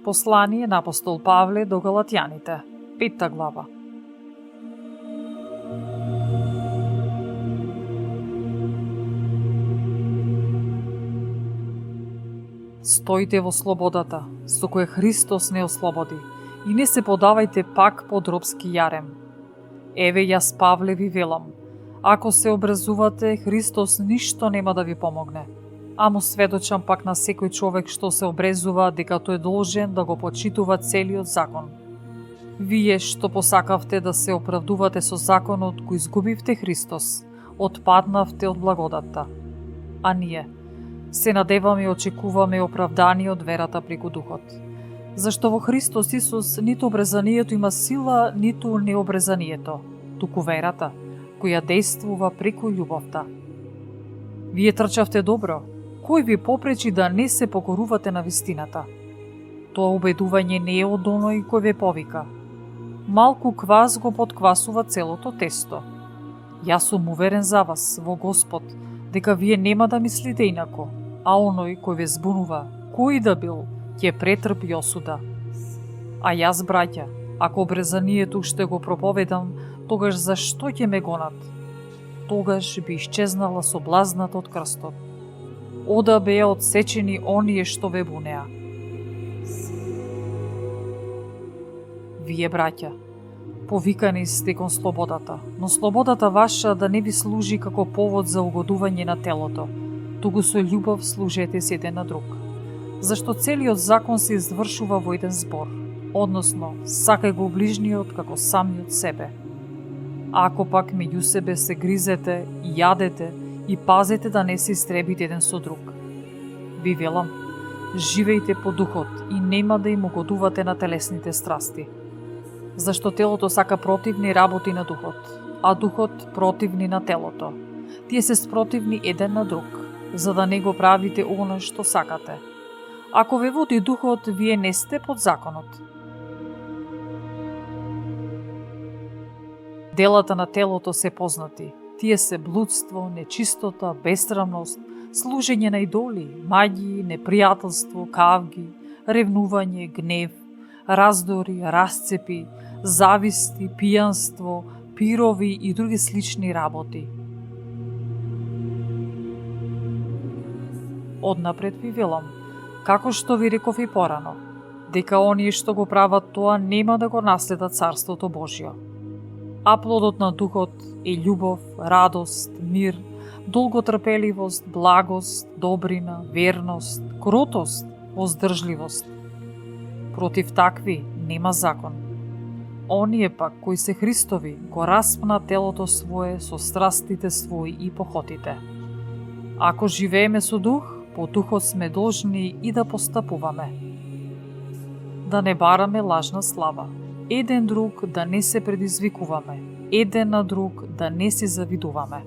Послание на апостол Павле до Галатјаните, 5 глава. Стоите во слободата, со која Христос не ослободи, и не се подавајте пак под робски јарем. Еве јас Павле ви велам, ако се образувате, Христос ништо нема да ви помогне. А му сведочам пак на секој човек што се обрезува дека тој е должен да го почитува целиот закон. Вие што посакавте да се оправдувате со законот кој изгубивте Христос, отпаднавте од благодатта. А ние се надеваме и очекуваме оправдание од верата преку Духот. Зашто во Христос Исус ниту обрезанието има сила, ниту необрезанието, туку верата, која действува преку љубовта. Вие трчавте добро, кој ви попречи да не се покорувате на вистината? Тоа убедување не е од оној кој ве повика. Малку квас го подквасува целото тесто. Јас сум уверен за вас, во Господ, дека вие нема да мислите инако, а оној кој ве збунува, кој да бил, ќе претрпи осуда. А јас, браќа, ако обрезанието ще го проповедам, тогаш зашто ќе ме гонат? Тогаш би исчезнала соблазната од крстот. Ода беа одсечени оние што ве бунеа. Вие, браќа, повикани сте кон слободата, но слободата ваша да не ви служи како повод за угодување на телото, туку со љубов служете се еден на друг. Зашто целиот закон се извршува во еден збор, односно, сакај го ближниот како самиот себе. А ако пак меѓу себе се гризете и јадете и пазете да не се истребите еден со друг. Ви велам, живејте по духот и нема да им угодувате на телесните страсти. Зашто телото сака противни работи на духот, а духот противни на телото. Тие се спротивни еден на друг, за да не го правите оно што сакате. Ако ве води духот, вие не сте под законот. Делата на телото се познати. Тие се блудство, нечистота, бесрамност, служење на идоли, маѓи, непријателство, кавги, ревнување, гнев, раздори, расцепи, зависти, пијанство, пирови и други слични работи. Однапред ви велам, како што ви реков и порано, дека оние што го прават тоа нема да го наследат Царството Божјо. А плодот на Духот е љубов, радост, мир, долготрпеливост, благост, добрина, верност, кротост, воздржливост. Против такви нема закон. Оние пак кои се Христови го распна телото свое со страстите своји и похотите. Ако живееме со дух, по духот сме должни и да постапуваме. Да не бараме лажна слава. Еден друг да не се предизвикуваме, еден на друг да не се завидуваме.